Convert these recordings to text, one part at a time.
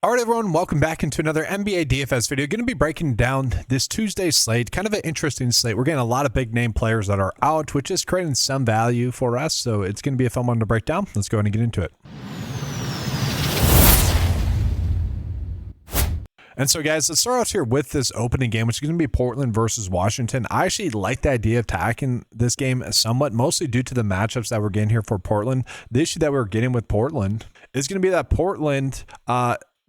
All right, everyone, welcome back into another NBA DFS video. Going to be breaking down this Tuesday slate, kind of an interesting slate. We're getting a lot of big name players that are out, which is creating some value for us. So it's going to be a fun one to break down. Let's go ahead and get into it. And so, guys, let's start out here with this opening game, which is going to be Portland versus Washington. I actually like the idea of attacking this game somewhat, mostly due to the matchups that we're getting here for Portland. The issue that we're getting with Portland is going to be that Portland,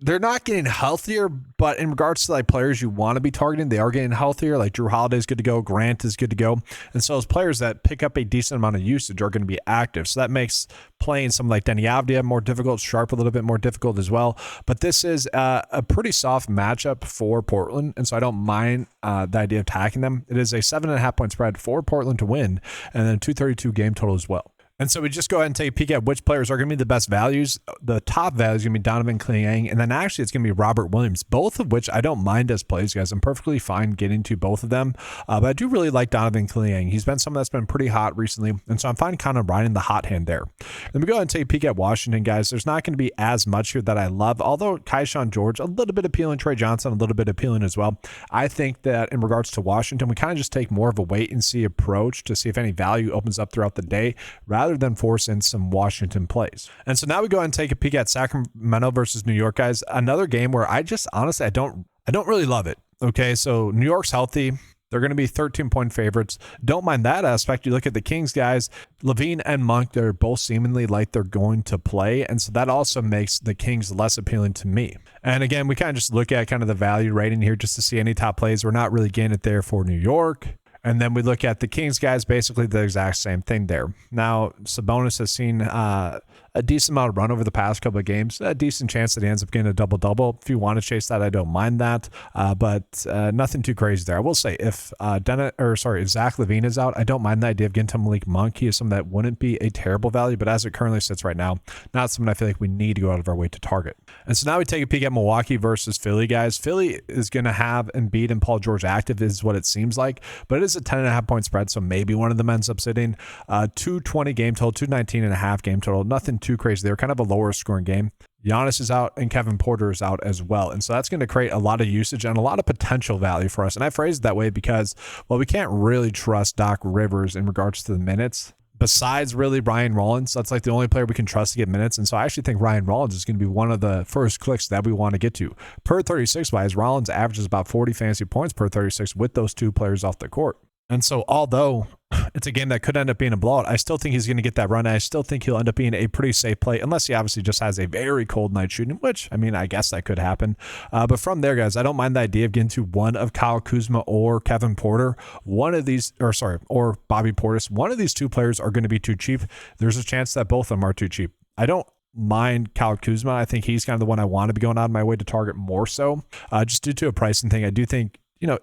they're not getting healthier, but in regards to like players you want to be targeting, they are getting healthier. Like Drew Holiday is good to go, Grant is good to go, and so those players that pick up a decent amount of usage are going to be active. So that makes playing someone like Denny Avdia more difficult, Sharp a little bit more difficult as well. But this is a pretty soft matchup for Portland, and so I don't mind the idea of attacking them. It is a 7.5 point spread for Portland to win, and then 232 game total as well. And so we just go ahead and take a peek at which players are going to be the best values. The top value is going to be Donovan Cleang, and then actually it's going to be Robert Williams, both of which I don't mind as plays, guys. I'm perfectly fine getting to both of them, but I do really like Donovan Cleang. He's been someone that's been pretty hot recently, and so I'm fine kind of riding the hot hand there. Then we go ahead and take a peek at Washington, guys. There's not going to be as much here that I love, although Keyshawn George, a little bit appealing, Trey Johnson, a little bit appealing as well. I think that in regards to Washington, we kind of just take more of a wait-and-see approach to see if any value opens up throughout the day, rather than force in some Washington plays. And so now we go ahead and take a peek at Sacramento versus New York, guys. Another game where I just honestly I don't really love it. Okay, so New York's healthy. They're going to be 13-point favorites. Don't mind that aspect. You look at the Kings, guys. Levine and Monk, they're both seemingly like they're going to play. And so that also makes the Kings less appealing to me. And again, we kind of just look at kind of the value rating here just to see any top plays. We're not really getting it there for New York. And then we look at the Kings, guys, basically the exact same thing there. Now, Sabonis has seen a decent amount of run over the past couple of games, a decent chance that he ends up getting a double-double. If you want to chase that, I don't mind that, but nothing too crazy there. I will say, if Zach LaVine is out, I don't mind the idea of getting to Malik Monk. He is someone that wouldn't be a terrible value, but as it currently sits right now, not someone I feel like we need to go out of our way to target. And so now we take a peek at Milwaukee versus Philly, guys. Philly is going to have Embiid and Paul George active is what it seems like, but it is a 10.5 point spread, so maybe one of them ends up sitting. 220 game total, 219.5 game total. Nothing too crazy. They're kind of a lower scoring game. Giannis is out and Kevin Porter is out as well. And so that's going to create a lot of usage and a lot of potential value for us. And I phrase it that way because, well, we can't really trust Doc Rivers in regards to the minutes. Besides really Ryan Rollins, that's like the only player we can trust to get minutes. And so I actually think Ryan Rollins is going to be one of the first clicks that we want to get to. Per 36 wise, Rollins averages about 40 fantasy points per 36 with those two players off the court. And so although it's a game that could end up being a blowout, I still think he's going to get that run. I still think he'll end up being a pretty safe play, unless he obviously just has a very cold night shooting, which, I mean, I guess that could happen. But from there, guys, I don't mind the idea of getting to one of Kyle Kuzma or Kevin Porter. One of these, or Bobby Portis. One of these two players are going to be too cheap. There's a chance that both of them are too cheap. I don't mind Kyle Kuzma. I think he's kind of the one I want to be going out of my way to target more so, just due to a pricing thing. I do think,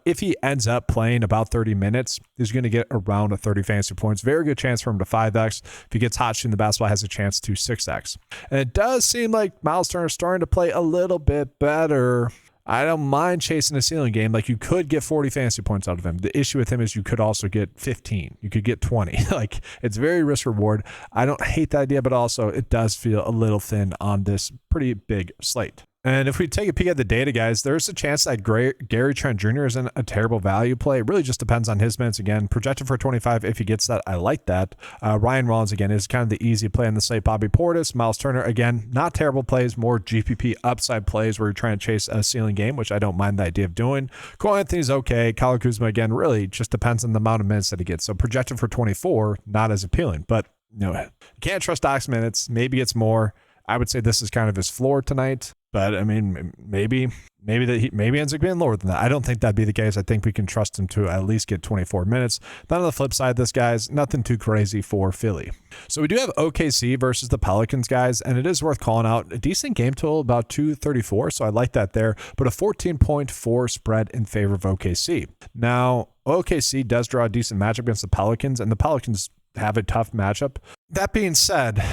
if he ends up playing about 30 minutes, he's going to get around a 30 fantasy points. Very good chance for him to 5x. If he gets hot shooting the basketball, has a chance to 6x. And it does seem like Miles Turner is starting to play a little bit better. I don't mind chasing a ceiling game. Like, you could get 40 fantasy points out of him. The issue with him is you could also get 15. You could get 20. Like, it's very risk reward. I don't hate the idea, but also it does feel a little thin on this pretty big slate. And if we take a peek at the data, guys, there's a chance that Gary Trent Jr. isn't a terrible value play. It really just depends on his minutes. Again, projected for 25 if he gets that. I like that. Ryan Rollins, again, is kind of the easy play on the slate. Bobby Portis, Miles Turner, again, not terrible plays, more GPP upside plays where you're trying to chase a ceiling game, which I don't mind the idea of doing. Cole Anthony's okay. Kyle Kuzma, again, really just depends on the amount of minutes that he gets. So projected for 24, not as appealing. But, you can't trust Doc's minutes. Maybe it's more. I would say this is kind of his floor tonight. But I mean, maybe ends up being lower than that. I don't think that'd be the case. I think we can trust him to at least get 24 minutes. Then on the flip side, this guy's nothing too crazy for Philly. So we do have OKC versus the Pelicans, guys, and it is worth calling out. A decent game total, about 234, so I like that there. But a 14.4 spread in favor of OKC. Now, OKC does draw a decent matchup against the Pelicans, and the Pelicans have a tough matchup. That being said,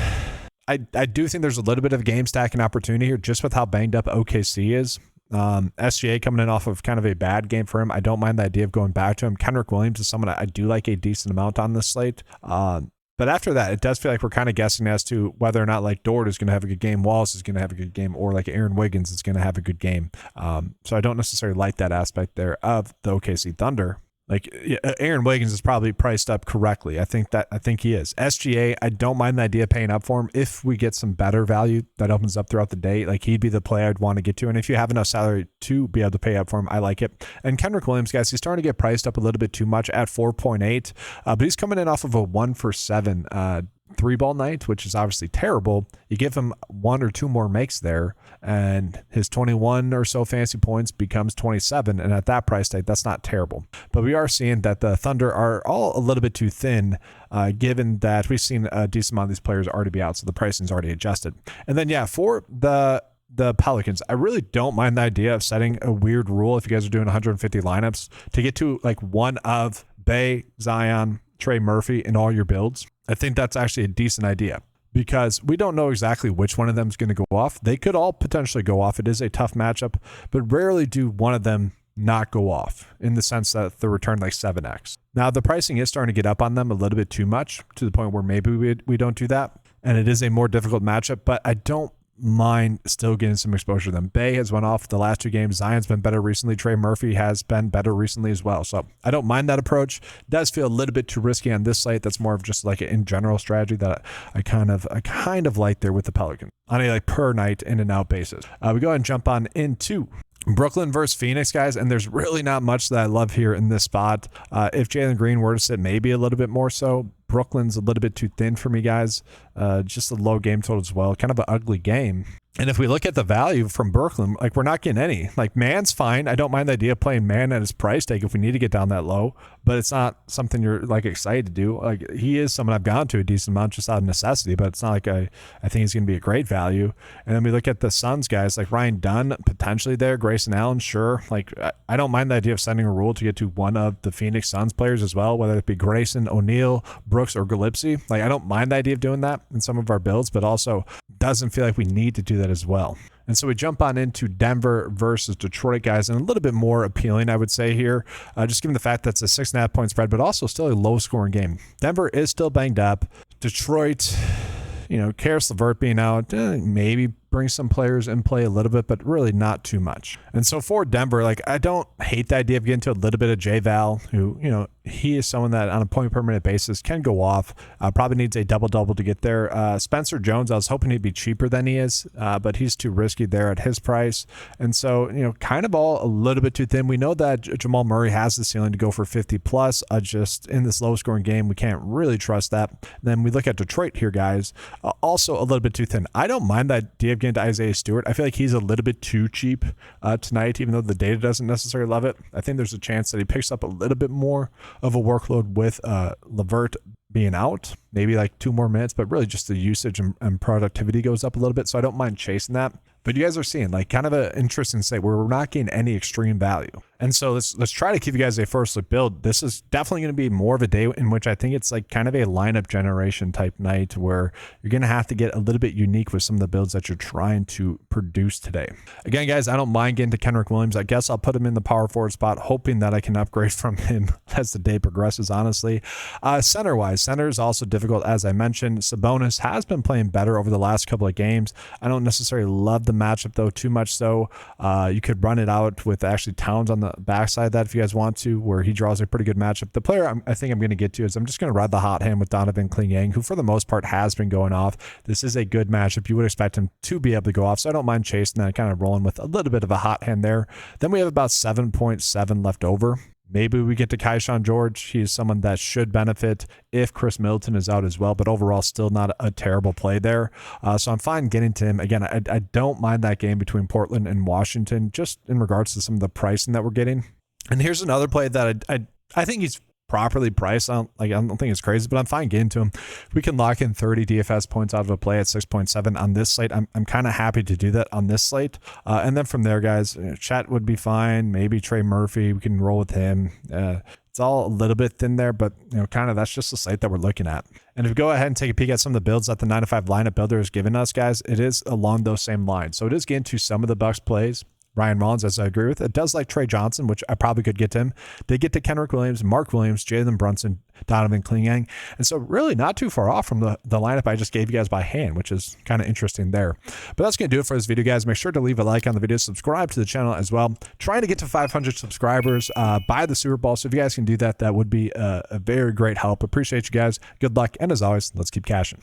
I do think there's a little bit of game stacking opportunity here just with how banged up OKC is. SGA coming in off of kind of a bad game for him. I don't mind the idea of going back to him. Kenrich Williams is someone I do like a decent amount on this slate. But after that, it does feel like we're kind of guessing as to whether or not like Dort is going to have a good game, Wallace is going to have a good game, or like Aaron Wiggins is going to have a good game. So I don't necessarily like that aspect there of the OKC Thunder. Like Aaron Wiggins is probably priced up correctly. I think he is. SGA, I don't mind the idea of paying up for him if we get some better value that opens up throughout the day. Like he'd be the play I'd want to get to. And if you have enough salary to be able to pay up for him, I like it. And Kendrick Williams, guys, he's starting to get priced up a little bit too much at 4.8, but he's coming in off of a 1 for 7 3-ball night, which is obviously terrible. You give him 1 or 2 more makes there, and his 21 or so fantasy points becomes 27. And at that price tag, that's not terrible. But we are seeing that the Thunder are all a little bit too thin, given that we've seen a decent amount of these players already be out, so the pricing's already adjusted. And then, yeah, for the Pelicans, I really don't mind the idea of setting a weird rule if you guys are doing 150 lineups to get to like one of Bey, Zion, Trey Murphy in all your builds. I think that's actually a decent idea because we don't know exactly which one of them is going to go off. They could all potentially go off. It is a tough matchup, but rarely do one of them not go off in the sense that the return like 7x. Now the pricing is starting to get up on them a little bit too much to the point where maybe we don't do that. And it is a more difficult matchup, but I don't mind still getting some exposure to them. Bey has went off the last 2 games. Zion's been better recently. Trey Murphy has been better recently as well. So I don't mind that approach. It does feel a little bit too risky on this slate. That's more of just like an in general strategy that I kind of like there with the Pelicans on a like per night in and out basis. We go ahead and jump on into Brooklyn versus Phoenix, guys, and there's really not much that I love here in this spot. If Jalen Green were to sit, maybe a little bit more so. Brooklyn's a little bit too thin for me, guys. Just a low game total as well. Kind of an ugly game. And if we look at the value from Brooklyn, like we're not getting any. Like Man's fine. I don't mind the idea of playing Man at his price tag if we need to get down that low, but it's not something you're like excited to do. Like he is someone I've gone to a decent amount just out of necessity, but it's not like I think he's going to be a great value. And then we look at the Suns guys like Ryan Dunn potentially there, Grayson Allen, sure. Like I don't mind the idea of sending a rule to get to one of the Phoenix Suns players as well, whether it be Grayson, O'Neal, Brooks, or Gillespie. Like I don't mind the idea of doing that in some of our builds, but also doesn't feel like we need to do that as well. And so we jump on into Denver versus Detroit, guys, and a little bit more appealing, I would say here, just given the fact that's a 6.5 point spread, but also still a low scoring game. Denver is still banged up. Detroit, Karis LeVert being out, maybe bring some players in play a little bit, but really not too much. And so for Denver, like I don't hate the idea of getting to a little bit of J-Val, who, he is someone that on a point per minute basis can go off, probably needs a double-double to get there. Spencer Jones, I was hoping he'd be cheaper than he is, but he's too risky there at his price. And so, kind of all a little bit too thin. We know that Jamal Murray has the ceiling to go for 50 plus, just in this low scoring game, we can't really trust that. Then we look at Detroit here, guys, also a little bit too thin. I don't mind the idea of getting to Isaiah Stewart. I feel like he's a little bit too cheap tonight, even though the data doesn't necessarily love it. I think there's a chance that he picks up a little bit more of a workload with LeVert being out, maybe like 2 more minutes, but really just the usage and productivity goes up a little bit. So I don't mind chasing that. But you guys are seeing like kind of an interesting state where we're not getting any extreme value. And so let's try to give you guys a first look build. This is definitely going to be more of a day in which I think it's like kind of a lineup generation type night where you're going to have to get a little bit unique with some of the builds that you're trying to produce today. Again, guys, I don't mind getting to Kendrick Williams. I guess I'll put him in the power forward spot, hoping that I can upgrade from him as the day progresses, honestly. Center-wise, center is also difficult, as I mentioned. Sabonis has been playing better over the last couple of games. I don't necessarily love the matchup, though, too much so. You could run it out with actually Towns on the backside of that if you guys want to, where he draws a pretty good matchup. The player I think I'm going to get to is I'm just going to ride the hot hand with Donovan Clingang, who for the most part has been going off. This is a good matchup. You would expect him to be able to go off, so I don't mind chasing that, kind of rolling with a little bit of a hot hand there. Then we have about 7.7 left over. Maybe we get to Keyshawn George. He's someone that should benefit if Chris Middleton is out as well, but overall still not a terrible play there. So I'm fine getting to him. Again, I don't mind that game between Portland and Washington, just in regards to some of the pricing that we're getting. And here's another play that I think he's properly priced. I don't think it's crazy, but I'm fine getting to him. We can lock in 30 DFS points out of a play at 6.7 on this slate. I'm kind of happy to do that on this slate. And then from there, guys, Chet would be fine. Maybe Trey Murphy, we can roll with him. It's all a little bit thin there, but kind of that's just the slate that we're looking at. And if we go ahead and take a peek at some of the builds that the 9 to 5 lineup builder has given us, guys, it is along those same lines. So it is getting to some of the Bucks plays. Ryan Mullins, as I agree with. It does like Trey Johnson, which I probably could get to him. They get to Kenrick Williams, Mark Williams, Jalen Brunson, Donovan Clingang. And so really not too far off from the lineup I just gave you guys by hand, which is kind of interesting there. But that's going to do it for this video, guys. Make sure to leave a like on the video, subscribe to the channel as well. Trying to get to 500 subscribers by the Super Bowl. So if you guys can do that, that would be a very great help. Appreciate you guys. Good luck. And as always, let's keep cashing.